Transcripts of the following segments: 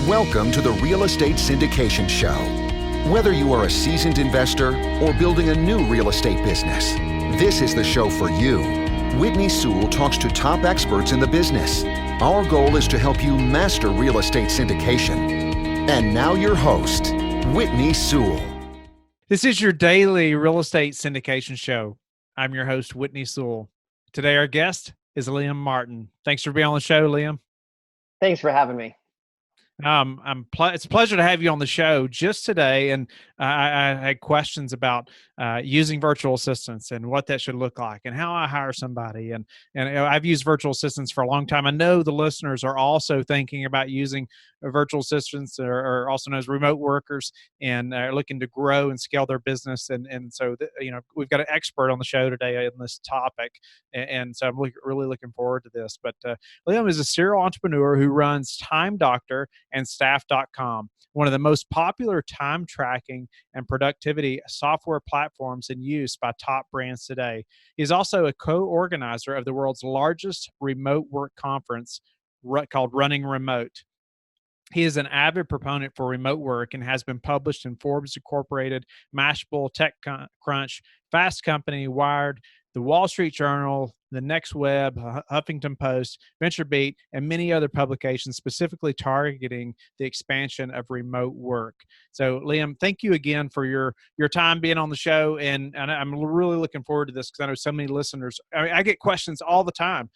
Welcome to the Real Estate Syndication Show. Whether you are a seasoned investor or building a new real estate business, this is the show for you. Whitney Sewell talks to top experts in the business. Our goal is to help you master real estate syndication. And now your host, Whitney Sewell. This is your daily real estate syndication show. I'm your host, Whitney Sewell. Today, our guest is Liam Martin. Thanks for being on the show, Liam. Thanks for having me. It's a pleasure to have you on the show just today. And I had questions about using virtual assistants and what that should look like and how I hire somebody. And I've used virtual assistants for a long time. I know the listeners are also thinking about using virtual assistants or also known as remote workers and are looking to grow and scale their business. And so, we've got an expert on the show today on this topic. And so I'm really looking forward to this. But Liam is a serial entrepreneur who runs TimeDoctor and staff.com, one of the most popular time tracking and productivity software platforms in use by top brands today. He's also a co-organizer of the world's largest remote work conference called Running Remote. He is an avid proponent for remote work and has been published in Forbes Incorporated, Mashable, TechCrunch, Fast Company, Wired, The Wall Street Journal, The Next Web, Huffington Post, VentureBeat, and many other publications specifically targeting the expansion of remote work. So, Liam, thank you again for your time being on the show, and I'm really looking forward to this because I know so many listeners. I get questions all the time.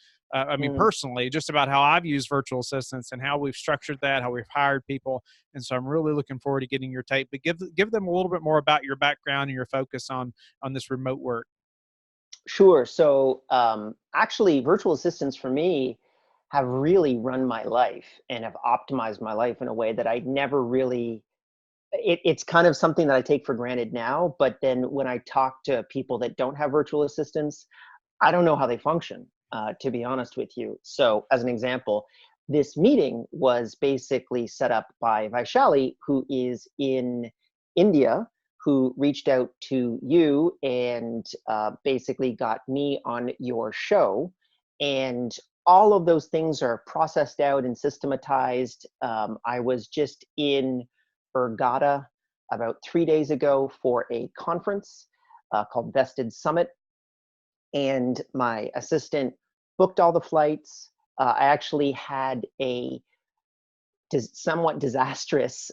Personally, just about how I've used virtual assistants and how we've structured that, how we've hired people. And so I'm really looking forward to getting your take, but give them a little bit more about your background and your focus on this remote work. Sure. So actually, virtual assistants for me have really run my life and have optimized my life in a way that I never really, it's kind of something that I take for granted now. But then when I talk to people that don't have virtual assistants, I don't know how they function, to be honest with you. So as an example, this meeting was basically set up by Vaishali, who is in India, who reached out to you and basically got me on your show. And all of those things are processed out and systematized. I was just in Ergata about 3 days ago for a conference called Vested Summit. And my assistant booked all the flights. I actually had a somewhat disastrous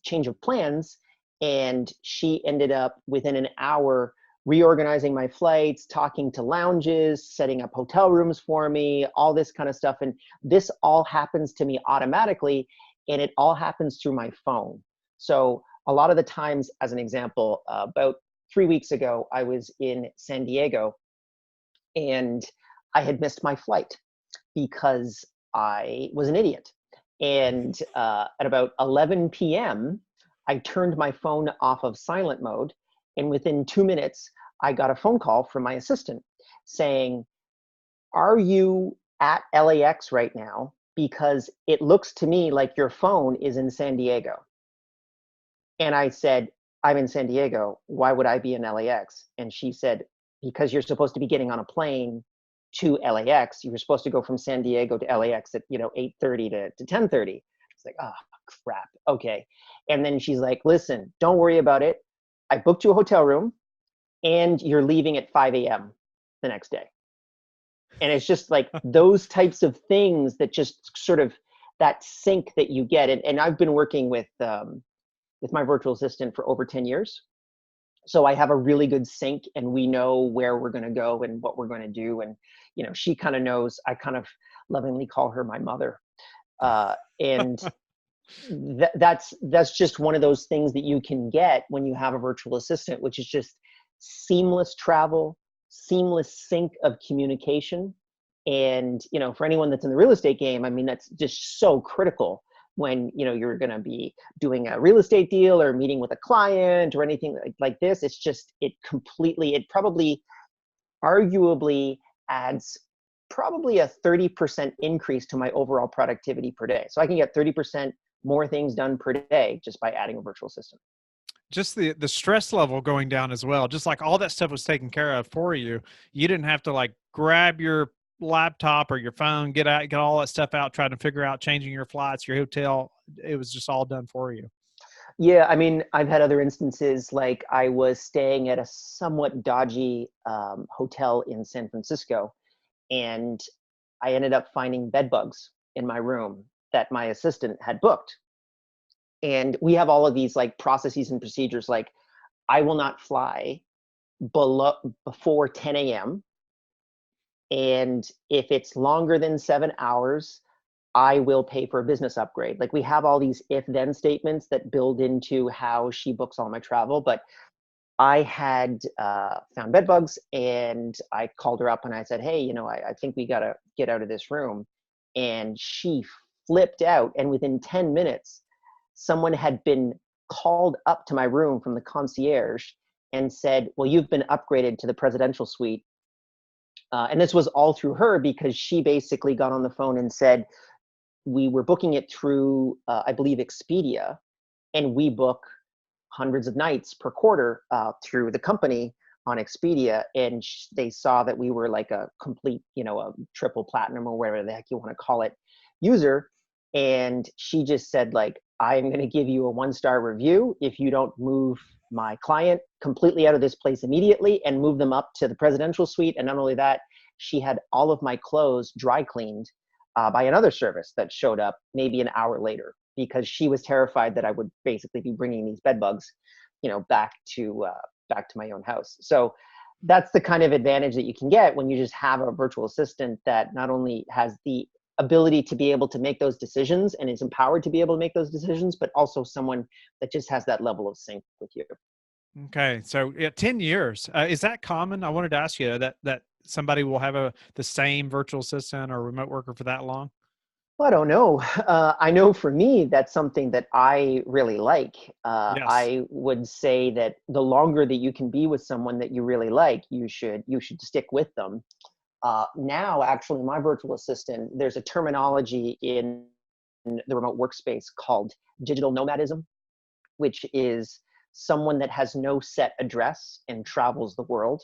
change of plans. And she ended up within an hour reorganizing my flights, talking to lounges, setting up hotel rooms for me, all this kind of stuff. And this all happens to me automatically, and it all happens through my phone. So a lot of the times, as an example, about 3 weeks ago, I was in San Diego and I had missed my flight because I was an idiot. And at about 11 p.m., I turned my phone off of silent mode, and within 2 minutes, I got a phone call from my assistant saying, "Are you at LAX right now? Because it looks to me like your phone is in San Diego." And I said, "I'm in San Diego. Why would I be in LAX?" And she said, "Because you're supposed to be getting on a plane to LAX. You were supposed to go from San Diego to LAX at 8:30 to 10:30. It's like, oh, crap. Okay. And then she's like, "Listen, don't worry about it. I booked you a hotel room and you're leaving at 5 a.m. the next day." And it's just like those types of things that just sort of that sync that you get. And I've been working with my virtual assistant for over 10 years. So I have a really good sync, and we know where we're going to go and what we're going to do. And, she kind of knows. I kind of lovingly call her my mother. And that's just one of those things that you can get when you have a virtual assistant, which is just seamless travel, seamless sync of communication. And, for anyone that's in the real estate game, that's just so critical when, you're going to be doing a real estate deal or meeting with a client or anything like this. It's just, it probably arguably adds probably a 30% increase to my overall productivity per day. So I can get 30% more things done per day just by adding a virtual assistant. Just the stress level going down as well. Just like all that stuff was taken care of for you. You didn't have to grab your laptop or your phone, get all that stuff out, trying to figure out changing your flights, your hotel, it was just all done for you? Yeah, I mean, I've had other instances, like I was staying at a somewhat dodgy hotel in San Francisco, and I ended up finding bed bugs in my room that my assistant had booked. And we have all of these like processes and procedures, like I will not fly below before 10 a.m. And if it's longer than 7 hours, I will pay for a business upgrade. Like we have all these if then statements that build into how she books all my travel. But I had found bed bugs, and I called her up and I said, hey, I think we got to get out of this room. And she flipped out. And within 10 minutes, someone had been called up to my room from the concierge and said, well, you've been upgraded to the presidential suite. And this was all through her, because she basically got on the phone and said, we were booking it through, I believe, Expedia, and we book hundreds of nights per quarter through the company on Expedia. And they saw that we were like a complete, a triple platinum or whatever the heck you want to call it user. And she just said, like, I'm going to give you a 1-star review if you don't move my client completely out of this place immediately and move them up to the presidential suite. And not only that, she had all of my clothes dry cleaned by another service that showed up maybe an hour later, because she was terrified that I would basically be bringing these bed bugs, back to my own house. So that's the kind of advantage that you can get when you just have a virtual assistant that not only has the ability to be able to make those decisions and is empowered to be able to make those decisions, but also someone that just has that level of sync with you. Okay, so yeah, 10 years. Is that common? I wanted to ask you that somebody will have the same virtual assistant or remote worker for that long. Well, I don't know. I know for me, that's something that I really like. Yes. I would say that the longer that you can be with someone that you really like, you should stick with them. Now, actually, my virtual assistant, there's a terminology in the remote workspace called digital nomadism, which is someone that has no set address and travels the world.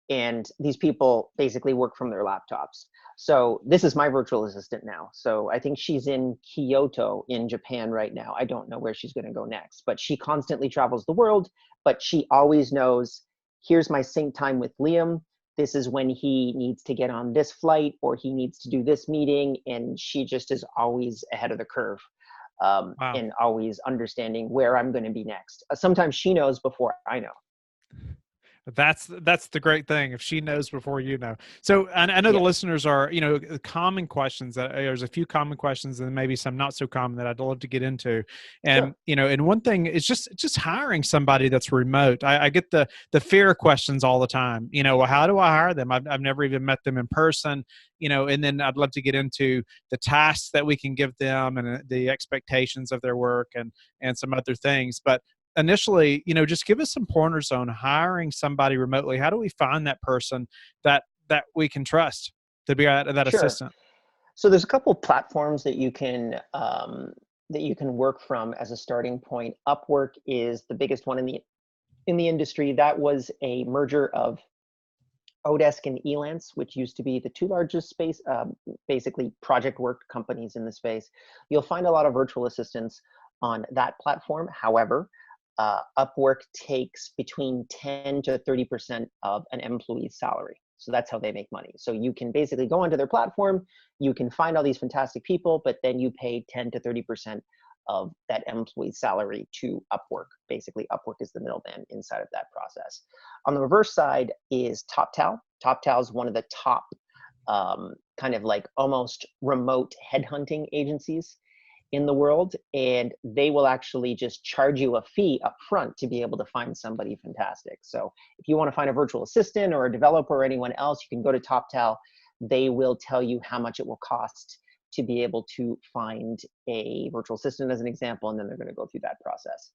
And these people basically work from their laptops. So this is my virtual assistant now. So I think she's in Kyoto in Japan right now. I don't know where she's going to go next, but she constantly travels the world. But she always knows, here's my sync time with Liam. This is when he needs to get on this flight or he needs to do this meeting. And she just is always ahead of the curve, Wow. and always understanding where I'm going to be next. Sometimes she knows before I know. That's the great thing, if she knows before you know. So I know the Yeah, listeners are, common questions that there's a few common questions and maybe some not so common that I'd love to get into. And, sure. and one thing is just hiring somebody that's remote. I get the fear questions all the time. Well, how do I hire them? I've never even met them in person, and then I'd love to get into the tasks that we can give them and the expectations of their work and some other things. But initially, just give us some pointers on hiring somebody remotely. How do we find that person that we can trust to be that Sure. assistant? So there's a couple platforms that you can work from as a starting point. Upwork is the biggest one in the industry. That was a merger of Odesk and Elance, which used to be the two largest space, basically project work companies in the space. You'll find a lot of virtual assistants on that platform. However, Upwork takes between 10 to 30% of an employee's salary. So that's how they make money. So you can basically go onto their platform, you can find all these fantastic people, but then you pay 10 to 30% of that employee's salary to Upwork. Basically, Upwork is the middleman inside of that process. On the reverse side is TopTal. TopTal is one of the top kind of like almost remote headhunting agencies in the world, and they will actually just charge you a fee up front to be able to find somebody fantastic. So if you want to find a virtual assistant or a developer or anyone else, you can go to TopTal. They will tell you how much it will cost to be able to find a virtual assistant, as an example, and then they're going to go through that process.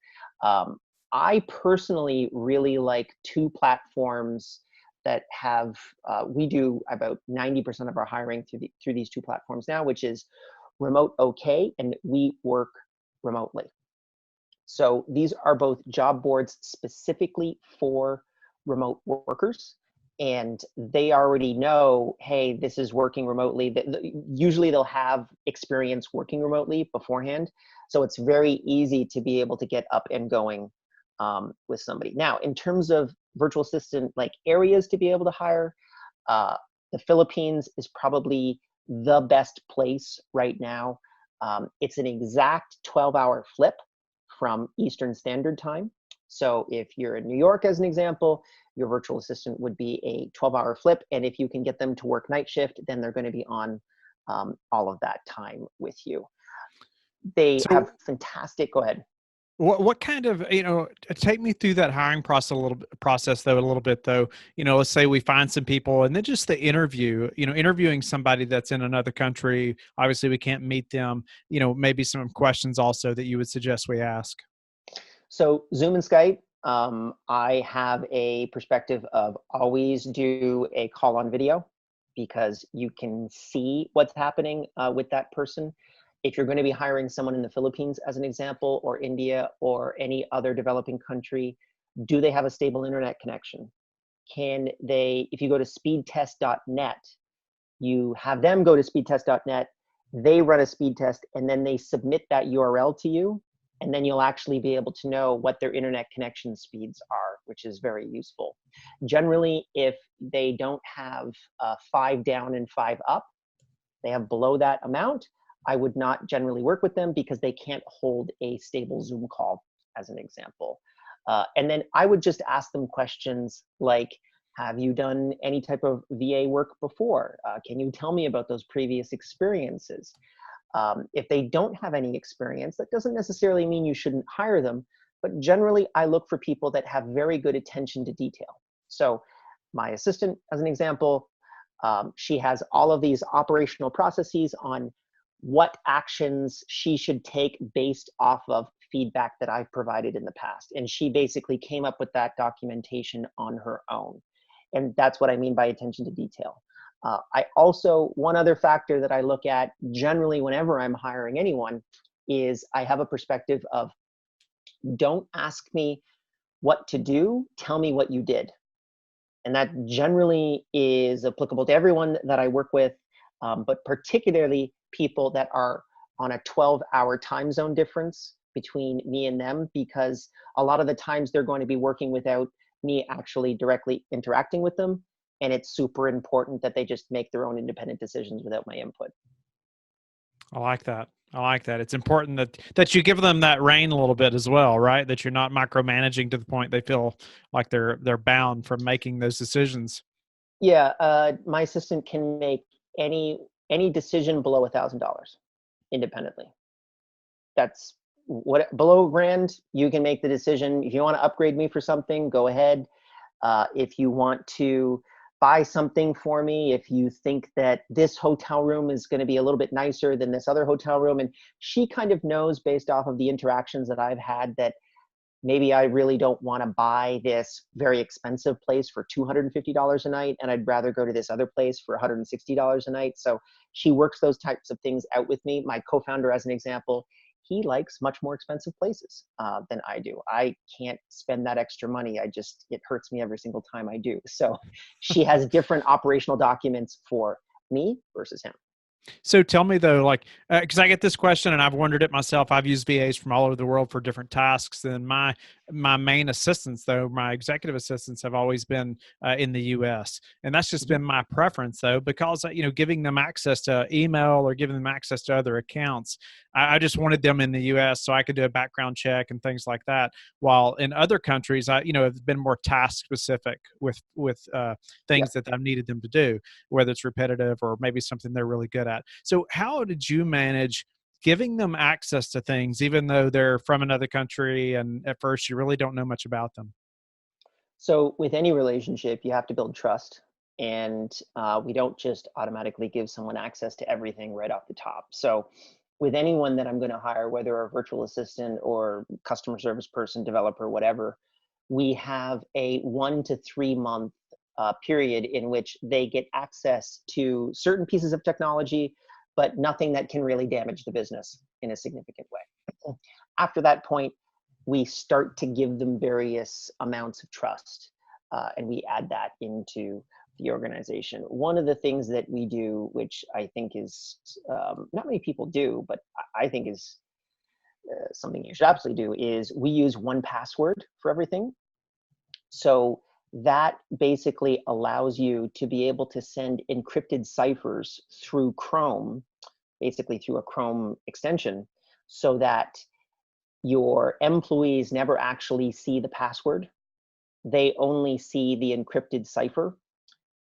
I personally really like two platforms that have, we do about 90% of our hiring through these two platforms now, which is Remote OK and We Work Remotely. So these are both job boards specifically for remote workers. and they already know, hey, this is working remotely. Usually they'll have experience working remotely beforehand. So it's very easy to be able to get up and going with somebody. Now, in terms of virtual assistant, like areas to be able to hire, the Philippines is probably the best place right now. It's an exact 12-hour flip from Eastern Standard Time. So if you're in New York, as an example, your virtual assistant would be a 12-hour flip. And if you can get them to work night shift, then they're going to be on all of that time with you. They So have fantastic, go ahead. what kind of, take me through that hiring process though, a little bit though. Let's say we find some people and then just the interview, interviewing somebody that's in another country. Obviously we can't meet them, maybe some questions also that you would suggest we ask. So Zoom and Skype, I have a perspective of always do a call on video because you can see what's happening with that person. If you're going to be hiring someone in the Philippines, as an example, or India or any other developing country, do they have a stable internet connection? Can they, if you go to speedtest.net, you have them go to speedtest.net, they run a speed test, and then they submit that URL to you. And then you'll actually be able to know what their internet connection speeds are, which is very useful. Generally, if they don't have 5 down and 5 up, they have below that amount, I would not generally work with them because they can't hold a stable Zoom call, as an example. And then I would just ask them questions like, have you done any type of VA work before? Can you tell me about those previous experiences? If they don't have any experience, that doesn't necessarily mean you shouldn't hire them, but generally I look for people that have very good attention to detail. So my assistant, as an example, she has all of these operational processes on what actions she should take based off of feedback that I've provided in the past. And she basically came up with that documentation on her own. And that's what I mean by attention to detail. I also, one other factor that I look at generally whenever I'm hiring anyone is I have a perspective of, don't ask me what to do, tell me what you did. And that generally is applicable to everyone that I work with, but particularly people that are on a 12-hour time zone difference between me and them, because a lot of the times they're going to be working without me actually directly interacting with them. And it's super important that they just make their own independent decisions without my input. I like that. I like that. It's important that you give them that rein a little bit as well, right? That you're not micromanaging to the point they feel like they're bound from making those decisions. Yeah, my assistant can make any decision below $1,000 independently. That's what, below $1,000, you can make the decision. If you want to upgrade me for something, go ahead. If you want to buy something for me, if you think that this hotel room is going to be a little bit nicer than this other hotel room, and she kind of knows based off of the interactions that I've had that maybe I really don't want to buy this very expensive place for $250 a night, and I'd rather go to this other place for $160 a night. So she works those types of things out with me. My co-founder, as an example, he likes much more expensive places than I do. I can't spend that extra money. It hurts me every single time I do. So she has different operational documents for me versus him. So tell me though, like, because I get this question and I've wondered it myself. I've used VAs from all over the world for different tasks. And my main assistants, though, my executive assistants have always been in the U.S. And that's just been my preference, though, because, giving them access to email or giving them access to other accounts, I just wanted them in the U.S. so I could do a background check and things like that. While in other countries, have been more task specific with things that I've needed them to do, whether it's repetitive or maybe something they're really good at. So how did you manage giving them access to things, even though they're from another country and at first you really don't know much about them? So with any relationship, you have to build trust. And we don't just automatically give someone access to everything right off the top. So with anyone that I'm going to hire, whether a virtual assistant or customer service person, developer, whatever, we have a 1 to 3 month period in which they get access to certain pieces of technology, but nothing that can really damage the business in a significant way. After that point, we start to give them various amounts of trust. and we add that into the organization. One of the things that we do, which I think is not many people do, but I think is something you should absolutely do, is we use 1Password for everything. So that basically allows you to be able to send encrypted ciphers through Chrome, basically through a Chrome extension, so that your employees never actually see the password. They only see the encrypted cipher.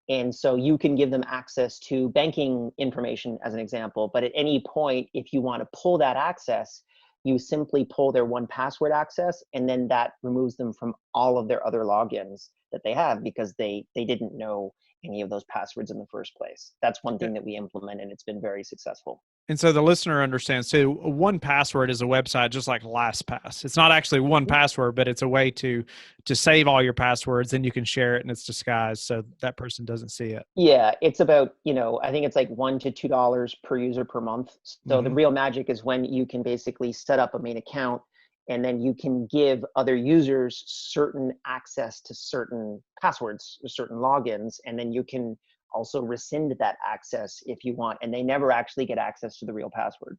And so you can give them access to banking information, as an example, but at any point, if you want to pull that access, you simply pull their 1Password access, and then that removes them from all of their other logins that they have, because they didn't know any of those passwords in the first place. That's one thing that we implement, and it's been very successful. And so the listener understands too, 1Password is a website just like LastPass. It's not actually 1Password, but it's a way to save all your passwords, and you can share it, and it's disguised so that person doesn't see it. Yeah, it's about, I think it's like $1 to $2 per user per month. So the real magic is when you can basically set up a main account, and then you can give other users certain access to certain passwords or certain logins, and then you can also rescind that access if you want, and they never actually get access to the real password.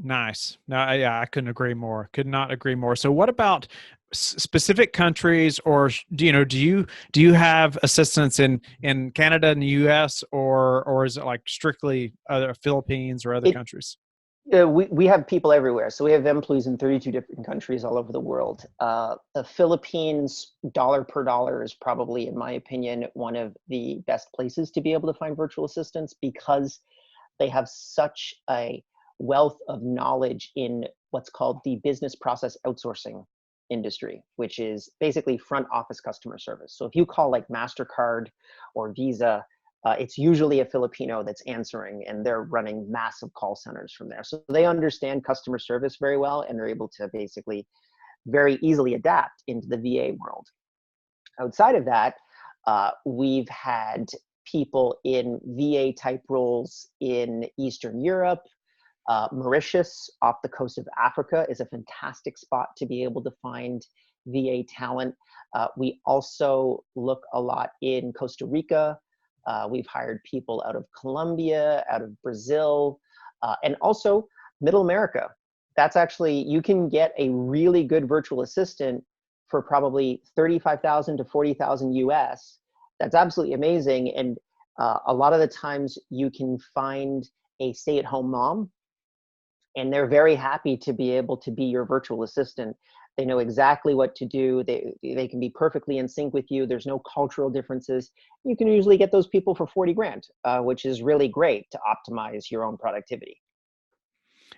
Nice. No, yeah, I couldn't agree more. Could not agree more. So what about specific countries, or do you have assistants in Canada and the US, or is it like strictly other Philippines or other countries? We have people everywhere. So we have employees in 32 different countries all over the world. The Philippines, dollar per dollar, is probably, in my opinion, one of the best places to be able to find virtual assistants, because they have such a wealth of knowledge in what's called the business process outsourcing industry, which is basically front office customer service. So if you call like MasterCard or Visa, it's usually a Filipino that's answering, and they're running massive call centers from there. So they understand customer service very well, and they're able to basically very easily adapt into the VA world. Outside of that, we've had people in VA type roles in Eastern Europe. Mauritius, off the coast of Africa, is a fantastic spot to be able to find VA talent. We also look a lot in Costa Rica. We've hired people out of Colombia, out of Brazil, and also Middle America. That's actually, you can get a really good virtual assistant for probably 35,000 to 40,000 US. That's absolutely amazing. And a lot of the times you can find a stay-at-home mom, and they're very happy to be able to be your virtual assistant. They know exactly what to do. They can be perfectly in sync with you. There's no cultural differences. You can usually get those people for 40 grand, which is really great to optimize your own productivity.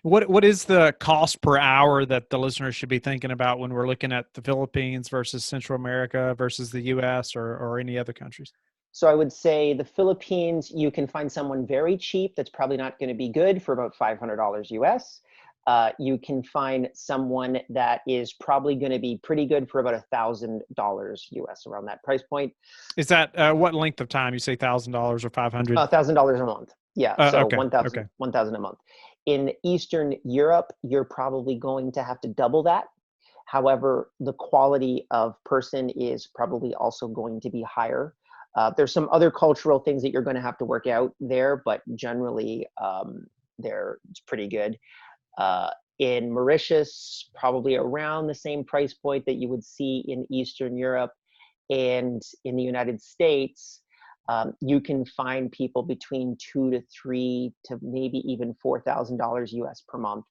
What is the cost per hour that the listeners should be thinking about when we're looking at the Philippines versus Central America versus the US or any other countries? So I would say the Philippines, you can find someone very cheap that's probably not going to be good for about $500 US. You can find someone that is probably going to be pretty good for about $1,000 US, around that price point. Is that what length of time? You say $1,000 or 500? $1,000 a month. Yeah, so okay. 1,000 a month. In Eastern Europe, you're probably going to have to double that. However, the quality of person is probably also going to be higher. There's some other cultural things that you're going to have to work out there, but generally, it's pretty good. In Mauritius, probably around the same price point that you would see in Eastern Europe. And in the United States, you can find people between $2,000 to $3,000 to maybe even $4,000 US per month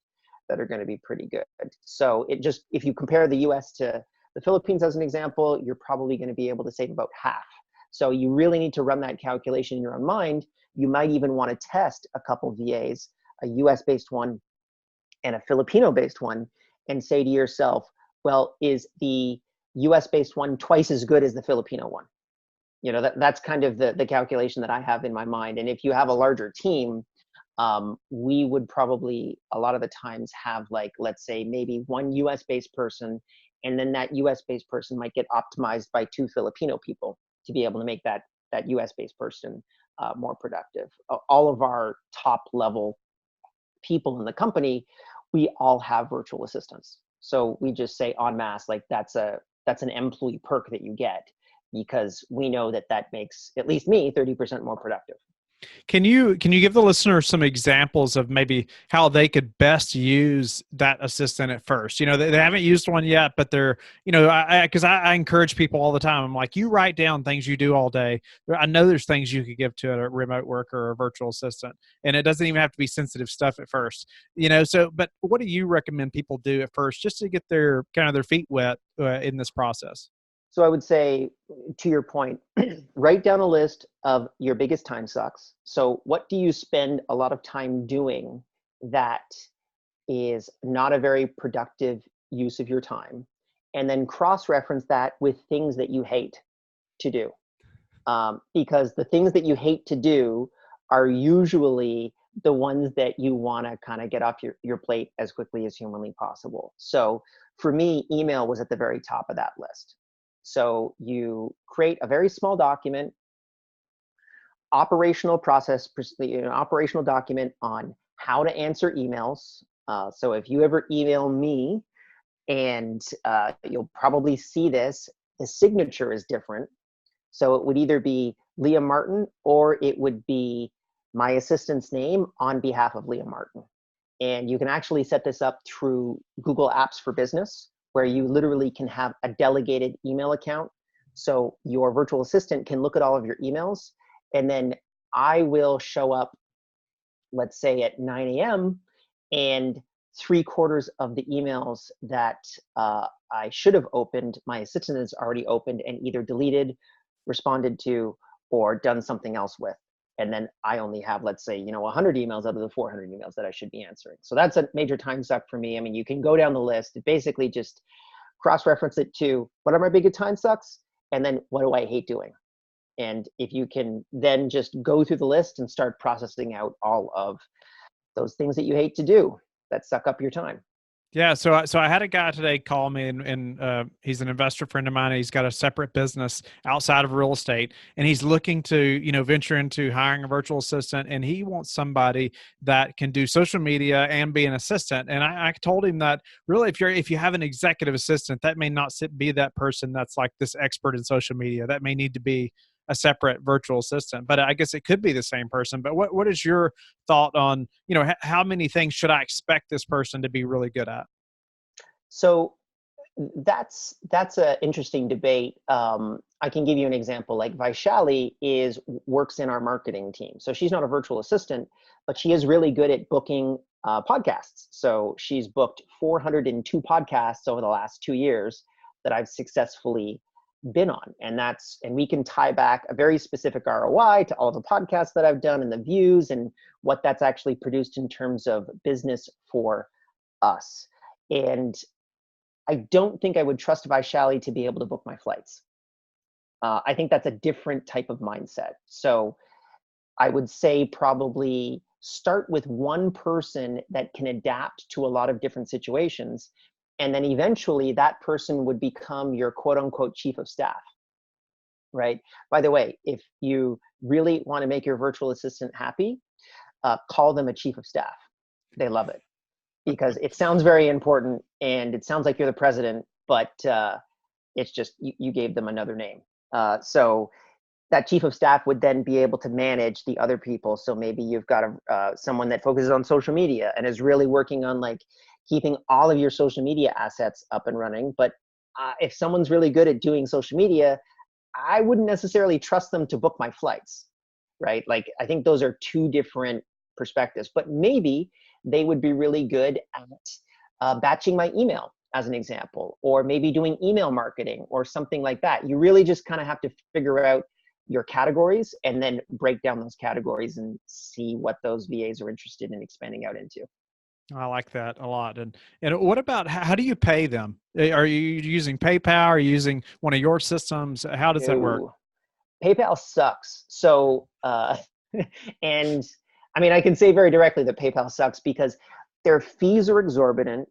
that are going to be pretty good. So if you compare the US to the Philippines as an example, you're probably going to be able to save about half. So you really need to run that calculation in your own mind. You might even want to test a couple VAs, a US-based one and a Filipino-based one, and say to yourself, well, is the US-based one twice as good as the Filipino one? That's kind of the calculation that I have in my mind. And if you have a larger team, we would probably a lot of the times have, like, let's say maybe one US-based person, and then that US-based person might get optimized by 2 Filipino people to be able to make that US-based person more productive. All of our top level people in the company, we all have virtual assistants. So we just say en masse, like that's an employee perk that you get. because we know that that makes at least me 30% more productive. Can you give the listener some examples of maybe how they could best use that assistant at first? You know, they haven't used one yet, but they're, you know, I encourage people all the time. I'm like, you write down things you do all day. I know there's things you could give to a remote worker or a virtual assistant, and it doesn't even have to be sensitive stuff at first, you know? So, but what do you recommend people do at first just to get their kind of their feet wet in this process? So I would say, to your point, write down a list of your biggest time sucks. So what do you spend a lot of time doing that is not a very productive use of your time? And then cross-reference that with things that you hate to do. Because the things that you hate to do are usually the ones that you want to kind of get off your plate as quickly as humanly possible. So for me, email was at the very top of that list. So you create a very small document, operational document on how to answer emails. So if you ever email me, and you'll probably see this, the signature is different. So it would either be Leah Martin or it would be my assistant's name on behalf of Leah Martin. And you can actually set this up through Google Apps for Business, where you literally can have a delegated email account. So your virtual assistant can look at all of your emails, and then I will show up, let's say at 9 a.m. and 3/4 of the emails that I should have opened, my assistant has already opened and either deleted, responded to, or done something else with. And then I only have, let's say, 100 emails out of the 400 emails that I should be answering. So that's a major time suck for me. I mean, you can go down the list. It basically just cross-reference it to what are my biggest time sucks, and then what do I hate doing? And if you can then just go through the list and start processing out all of those things that you hate to do that suck up your time. Yeah, so I had a guy today call me, and he's an investor friend of mine. And he's got a separate business outside of real estate, and he's looking to venture into hiring a virtual assistant. And he wants somebody that can do social media and be an assistant. And I told him that really, if you have an executive assistant, that may not be that person that's like this expert in social media. That may need to be a separate virtual assistant, but I guess it could be the same person. But what is your thought on, how many things should I expect this person to be really good at? So that's an interesting debate. I can give you an example. Like Vaishali works in our marketing team. So she's not a virtual assistant, but she is really good at booking podcasts. So she's booked 402 podcasts over the last 2 years that I've successfully been on. And we can tie back a very specific ROI to all the podcasts that I've done and the views and what that's actually produced in terms of business for us. And I don't think I would trust Vaishali to be able to book my flights. I think that's a different type of mindset. So I would say probably start with one person that can adapt to a lot of different situations. And then eventually that person would become your quote unquote chief of staff, right? By the way, if you really want to make your virtual assistant happy, call them a chief of staff. They love it because it sounds very important and it sounds like you're the president, but it's just, you gave them another name. So that chief of staff would then be able to manage the other people. So maybe you've got someone that focuses on social media and is really working on like keeping all of your social media assets up and running. But if someone's really good at doing social media, I wouldn't necessarily trust them to book my flights, right? Like, I think those are two different perspectives, but maybe they would be really good at batching my email as an example, or maybe doing email marketing or something like that. You really just kind of have to figure out your categories and then break down those categories and see what those VAs are interested in expanding out into. I like that a lot. And what about, how do you pay them? Are you using PayPal? Are you using one of your systems? How does that work? PayPal sucks. So, and I mean, I can say very directly that PayPal sucks because their fees are exorbitant.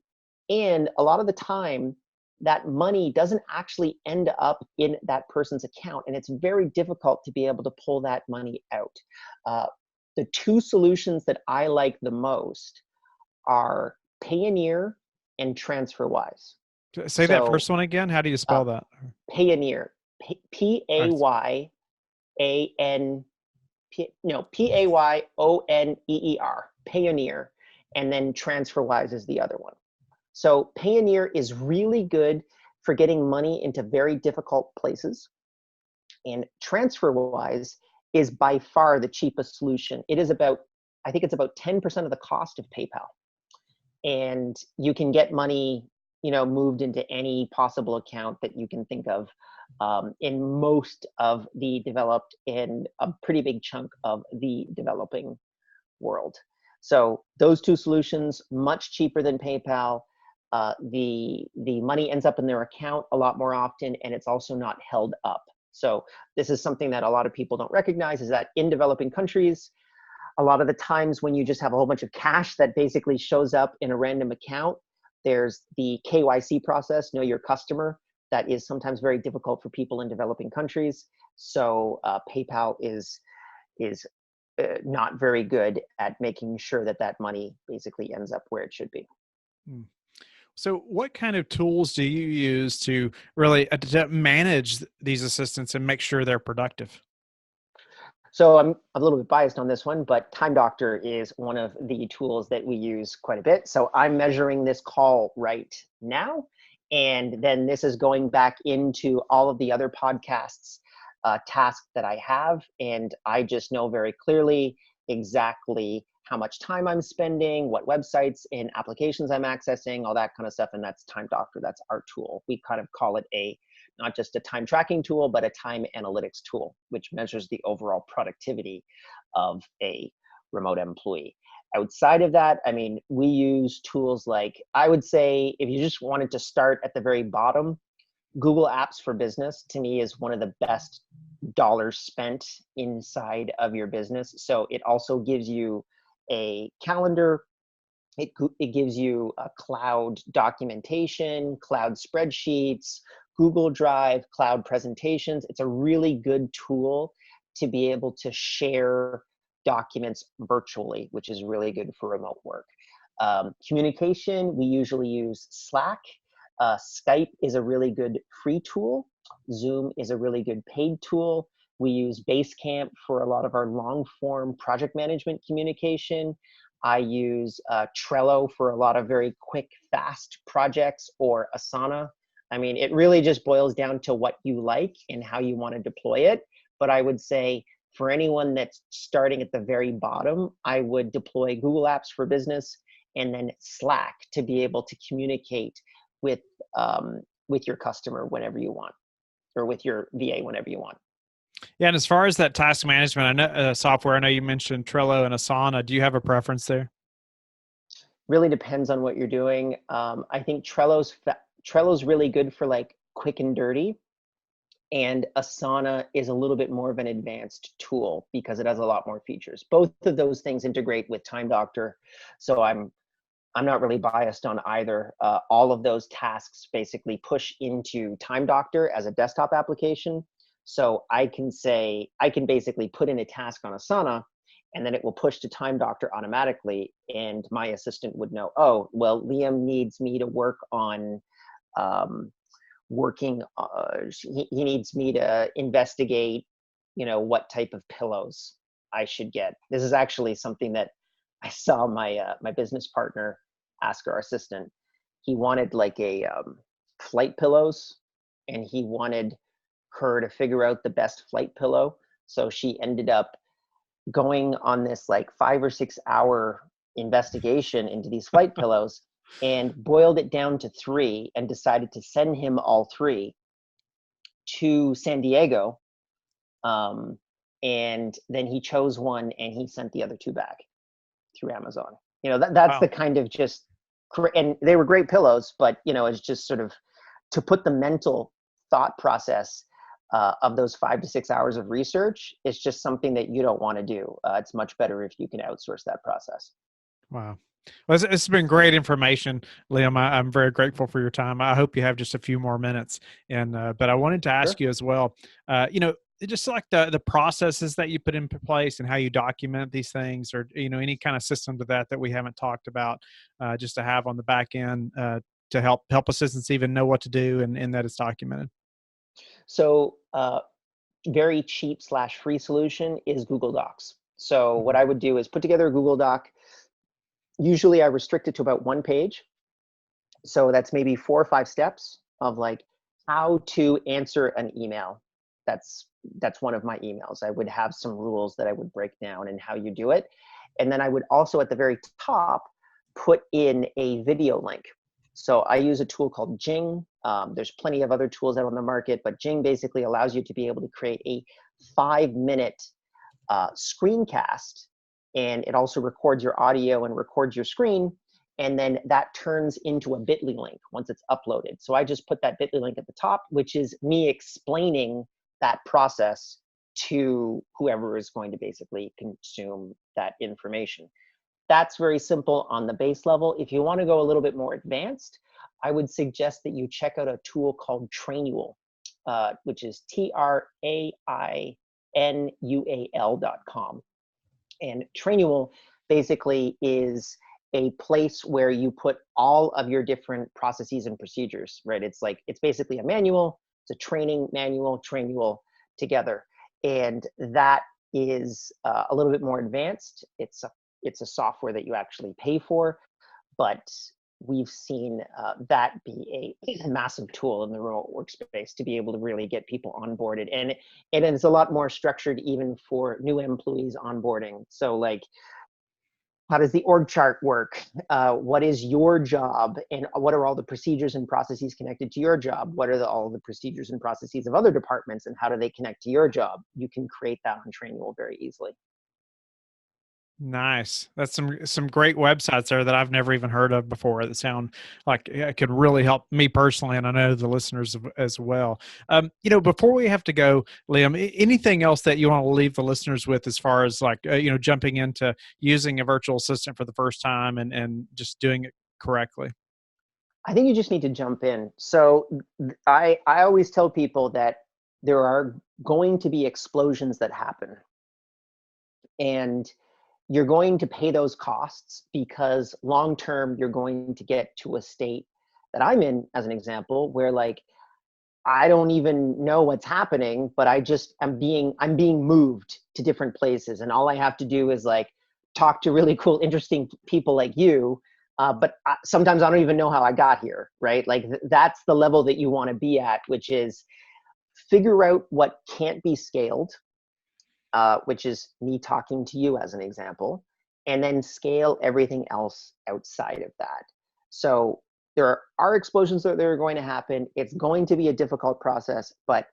And a lot of the time that money doesn't actually end up in that person's account. And it's very difficult to be able to pull that money out. The two solutions that I like the most are Payoneer and TransferWise. Say that first one again. How do you spell that? Payoneer, P-A-Y-A-N, P-A-Y-O-N-E-E-R, Payoneer, and then TransferWise is the other one. So Payoneer is really good for getting money into very difficult places. And TransferWise is by far the cheapest solution. It is I think it's about 10% of the cost of PayPal. And you can get money, moved into any possible account that you can think of in most of the developed and a pretty big chunk of the developing world. So those two solutions, much cheaper than PayPal. The money ends up in their account a lot more often, and it's also not held up. So this is something that a lot of people don't recognize, is that in developing countries, a lot of the times when you just have a whole bunch of cash that basically shows up in a random account, there's the KYC process, know your customer, that is sometimes very difficult for people in developing countries. So PayPal is not very good at making sure that money basically ends up where it should be. So what kind of tools do you use to really to manage these assistants and make sure they're productive? So I'm a little bit biased on this one, but TimeDoctor is one of the tools that we use quite a bit. So I'm measuring this call right now, and then this is going back into all of the other podcasts tasks that I have, and I just know very clearly exactly how much time I'm spending, what websites and applications I'm accessing, all that kind of stuff, and that's TimeDoctor. That's our tool. We kind of call it not just a time tracking tool, but a time analytics tool, which measures the overall productivity of a remote employee. Outside of that, I mean, we use tools like, I would say, if you just wanted to start at the very bottom, Google Apps for Business, to me, is one of the best dollars spent inside of your business. So it also gives you a calendar. It gives you a cloud documentation, cloud spreadsheets, Google Drive, cloud presentations. It's a really good tool to be able to share documents virtually, which is really good for remote work. Communication, we usually use Slack. Skype is a really good free tool. Zoom is a really good paid tool. We use Basecamp for a lot of our long form project management communication. I use Trello for a lot of very quick, fast projects, or Asana. I mean, it really just boils down to what you like and how you want to deploy it. But I would say for anyone that's starting at the very bottom, I would deploy Google Apps for Business and then Slack to be able to communicate with your customer whenever you want, or with your VA whenever you want. Yeah, and as far as that task management, I know software. I know you mentioned Trello and Asana. Do you have a preference there? Really depends on what you're doing. I think Trello's really good for like quick and dirty, and Asana is a little bit more of an advanced tool because it has a lot more features. Both of those things integrate with TimeDoctor, so I'm not really biased on either. All of those tasks basically push into TimeDoctor as a desktop application. So I can basically put in a task on Asana, and then it will push to TimeDoctor automatically, and my assistant would know, oh, well, Liam needs me to work on he needs me to investigate, what type of pillows I should get. This is actually something that I saw my business partner ask our assistant. He wanted like a flight pillows, and he wanted her to figure out the best flight pillow. So she ended up going on this like 5 or 6 hour investigation into these flight pillows, and boiled it down to 3, and decided to send him all 3 to San Diego. And then he chose one, and he sent the other 2 back through Amazon. That's Wow. the kind of just, and they were great pillows, but it's just sort of to put the mental thought process of those 5 to 6 hours of research. It's just something that you don't want to do. It's much better if you can outsource that process. Wow. Well, it's been great information, Liam. I'm very grateful for your time. I hope you have just a few more minutes. But I wanted to ask you as well, just like the processes that you put in place and how you document these things, or, any kind of system to that we haven't talked about, just to have on the back end to help assistants even know what to do and that it's documented. So very cheap / free solution is Google Docs. So what I would do is put together a Google Doc. Usually I restrict it to about 1 page. So that's maybe 4 or 5 steps of like how to answer an email. That's one of my emails. I would have some rules that I would break down and how you do it. And then I would also at the very top put in a video link. So I use a tool called Jing. There's plenty of other tools out on the market, but Jing basically allows you to be able to create a 5-minute screencast, and it also records your audio and records your screen, and then that turns into a bit.ly link once it's uploaded. So I just put that bit.ly link at the top, which is me explaining that process to whoever is going to basically consume that information. That's very simple on the base level. If you want to go a little bit more advanced, I would suggest that you check out a tool called Trainual, which is trainual.com. And Trainual basically is a place where you put all of your different processes and procedures, right? It's basically a manual. It's a training manual, Trainual together. And that is a little bit more advanced. It's a software that you actually pay for, but we've seen that be a massive tool in the remote workspace to be able to really get people onboarded. And it's a lot more structured even for new employees onboarding. So like, how does the org chart work? What is your job? And what are all the procedures and processes connected to your job? What are all the procedures and processes of other departments, and how do they connect to your job? You can create that on Trainual very easily. Nice. That's some great websites there that I've never even heard of before that sound like it could really help me personally, and I know the listeners as well. Before we have to go, Liam, anything else that you want to leave the listeners with as far as like, jumping into using a virtual assistant for the first time and just doing it correctly? I think you just need to jump in. So I always tell people that there are going to be explosions that happen. And you're going to pay those costs because long-term you're going to get to a state that I'm in, as an example, where like, I don't even know what's happening, but I'm being moved to different places. And all I have to do is like talk to really cool, interesting people like you. But sometimes I don't even know how I got here, right? Like that's the level that you want to be at, which is figure out what can't be scaled, which is me talking to you as an example, and then scale everything else outside of that. So there are explosions that are going to happen. It's going to be a difficult process, but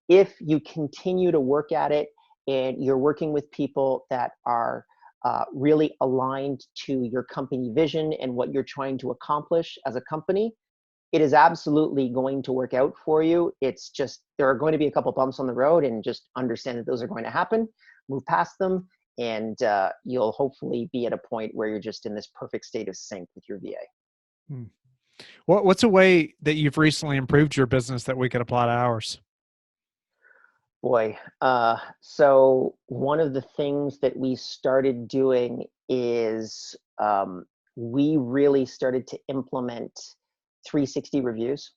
if you continue to work at it and you're working with people that are really aligned to your company vision and what you're trying to accomplish as a company, it is absolutely going to work out for you. It's just, there are going to be a couple bumps on the road, and just understand that those are going to happen, move past them, and you'll hopefully be at a point where you're just in this perfect state of sync with your VA. Hmm. What's a way that you've recently improved your business that we could apply to ours? Boy, so one of the things that we started doing is we really started to implement 360 reviews.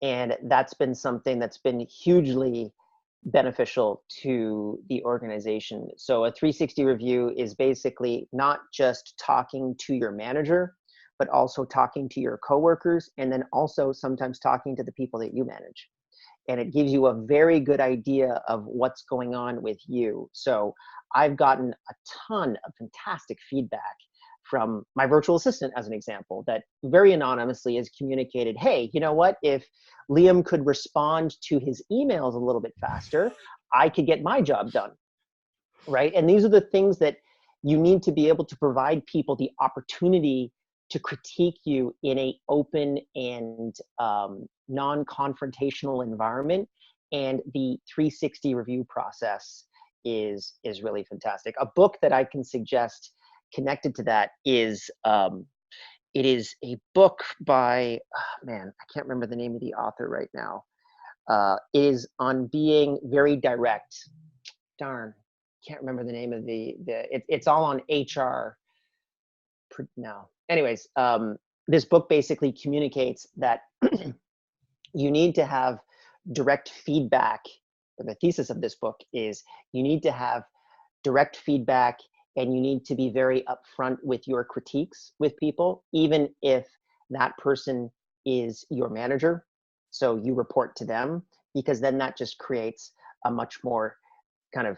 And that's been something that's been hugely beneficial to the organization. So a 360 review is basically not just talking to your manager, but also talking to your coworkers, and then also sometimes talking to the people that you manage. And it gives you a very good idea of what's going on with you. So I've gotten a ton of fantastic feedback from my virtual assistant, as an example, that very anonymously has communicated, hey, you know what, if Liam could respond to his emails a little bit faster, I could get my job done, right? And these are the things that you need to be able to provide people the opportunity to critique you in a open and non-confrontational environment. And the 360 review process is really fantastic. A book that I can suggest connected to that is, it is a book by, man, I can't remember the name of the author right now. It is on being very direct. Darn, can't remember the name of it's all on HR. No. Anyways, this book basically communicates that you need to have direct feedback the thesis of this book is you need to have direct feedback, and you need to be very upfront with your critiques with people, even if that person is your manager. So you report to them, because then that just creates a much more kind of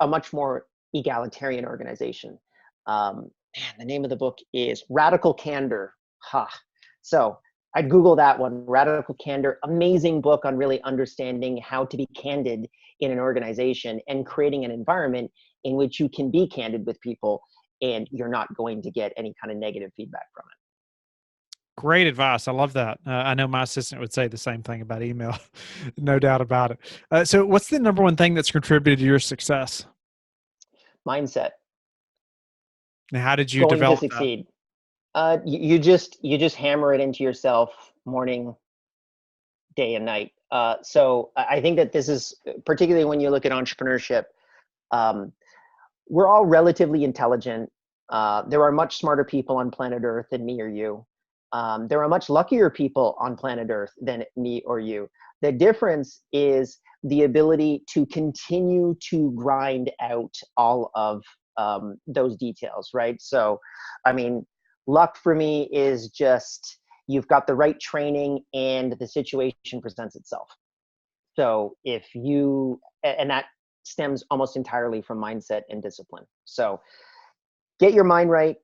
a much more egalitarian organization. The name of the book is Radical Candor. So I'd Google that one, Radical Candor. Amazing book on really understanding how to be candid in an organization and creating an environment in which you can be candid with people and you're not going to get any kind of negative feedback from it. Great advice. I love that. I know my assistant would say the same thing about email. No doubt about it. So what's the number one thing that's contributed to your success? Mindset. And how did you Going to develop succeed. You just hammer it into yourself morning, day and night. So I think that this is, particularly when you look at entrepreneurship, we're all relatively intelligent. There are much smarter people on planet Earth than me or you. There are much luckier people on planet Earth than me or you. The difference is the ability to continue to grind out all of those details, right? So, I mean, luck for me is just you've got the right training and the situation presents itself. So and that stems almost entirely from mindset and discipline. So get your mind right,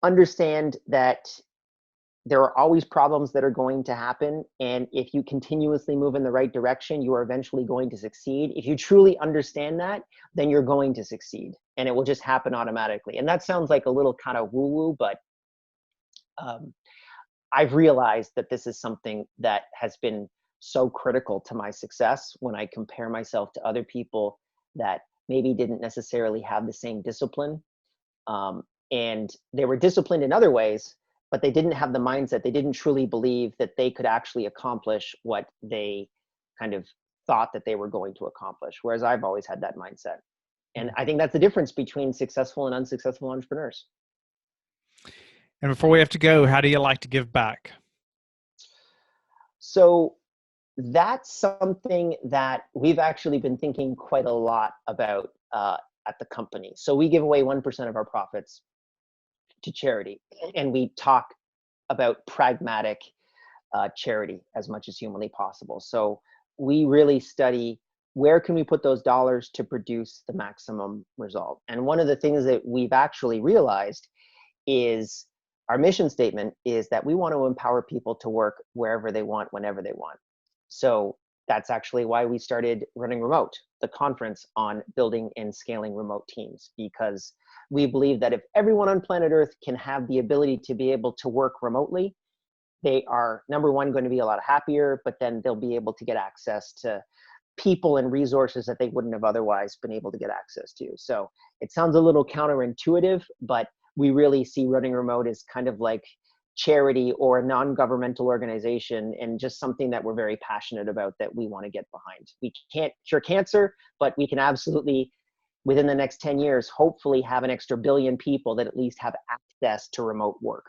understand that there are always problems that are going to happen. And if you continuously move in the right direction, you are eventually going to succeed. If you truly understand that, then you're going to succeed and it will just happen automatically. And that sounds like a little kind of woo-woo, but I've realized that this is something that has been so critical to my success when I compare myself to other people that maybe didn't necessarily have the same discipline. And they were disciplined in other ways, but they didn't have the mindset. They didn't truly believe that they could actually accomplish what they kind of thought that they were going to accomplish. Whereas I've always had that mindset. And I think that's the difference between successful and unsuccessful entrepreneurs. And before we have to go, how do you like to give back? So that's something that we've actually been thinking quite a lot about at the company. So we give away 1% of our profits to charity, and we talk about pragmatic charity as much as humanly possible. So we really study where can we put those dollars to produce the maximum result. And one of the things that we've actually realized is our mission statement is that we want to empower people to work wherever they want, whenever they want. So that's actually why we started Running Remote, the conference on building and scaling remote teams, because we believe that if everyone on planet Earth can have the ability to be able to work remotely, they are, number one, going to be a lot happier, but then they'll be able to get access to people and resources that they wouldn't have otherwise been able to get access to. So it sounds a little counterintuitive, but we really see Running Remote as kind of like charity or a non-governmental organization, and just something that we're very passionate about that we want to get behind. We can't cure cancer, but we can absolutely, within the next 10 years, hopefully have an extra billion people that at least have access to remote work.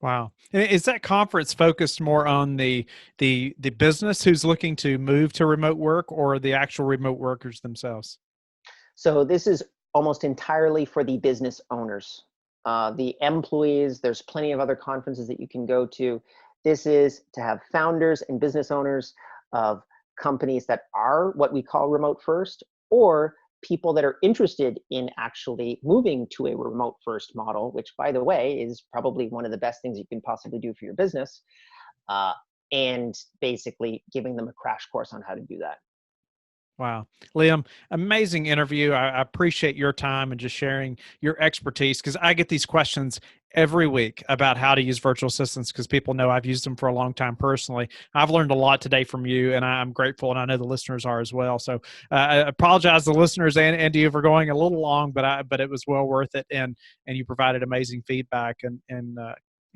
Wow. And is that conference focused more on the business who's looking to move to remote work, or the actual remote workers themselves? So this is almost entirely for the business owners. The employees, there's plenty of other conferences that you can go to. This is to have founders and business owners of companies that are what we call remote first, or people that are interested in actually moving to a remote first model, which, by the way, is probably one of the best things you can possibly do for your business, and basically giving them a crash course on how to do that. Wow. Liam, amazing interview. I appreciate your time and just sharing your expertise, because I get these questions every week about how to use virtual assistants, because people know I've used them for a long time personally. I've learned a lot today from you, and I'm grateful, and I know the listeners are as well. So I apologize to the listeners and to you for going a little long, but it was well worth it, and you provided amazing feedback, and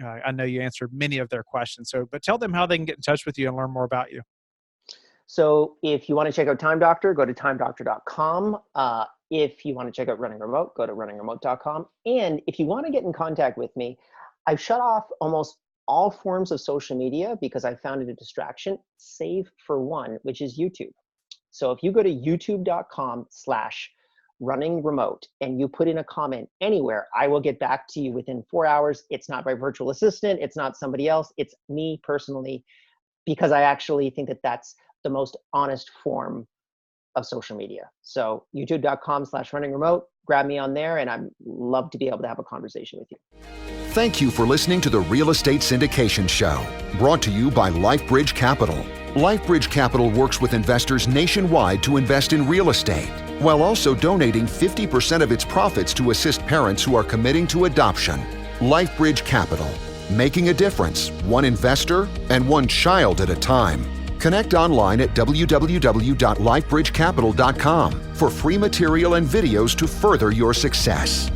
I know you answered many of their questions. So, but tell them how they can get in touch with you and learn more about you. So if you want to check out TimeDoctor, go to TimeDoctor.com. If you want to check out Running Remote, go to RunningRemote.com. And if you want to get in contact with me, I've shut off almost all forms of social media because I found it a distraction, save for one, which is YouTube. So if you go to youtube.com/running remote and you put in a comment anywhere, I will get back to you within 4 hours. It's not my virtual assistant. It's not somebody else. It's me personally, because I actually think that that's the most honest form of social media. So youtube.com/running remote, grab me on there, and I'd love to be able to have a conversation with you. Thank you for listening to the Real Estate Syndication Show, brought to you by Life Bridge Capital. Life Bridge Capital works with investors nationwide to invest in real estate, while also donating 50% of its profits to assist parents who are committing to adoption. Life Bridge Capital, making a difference, one investor and one child at a time. Connect online at www.lifebridgecapital.com for free material and videos to further your success.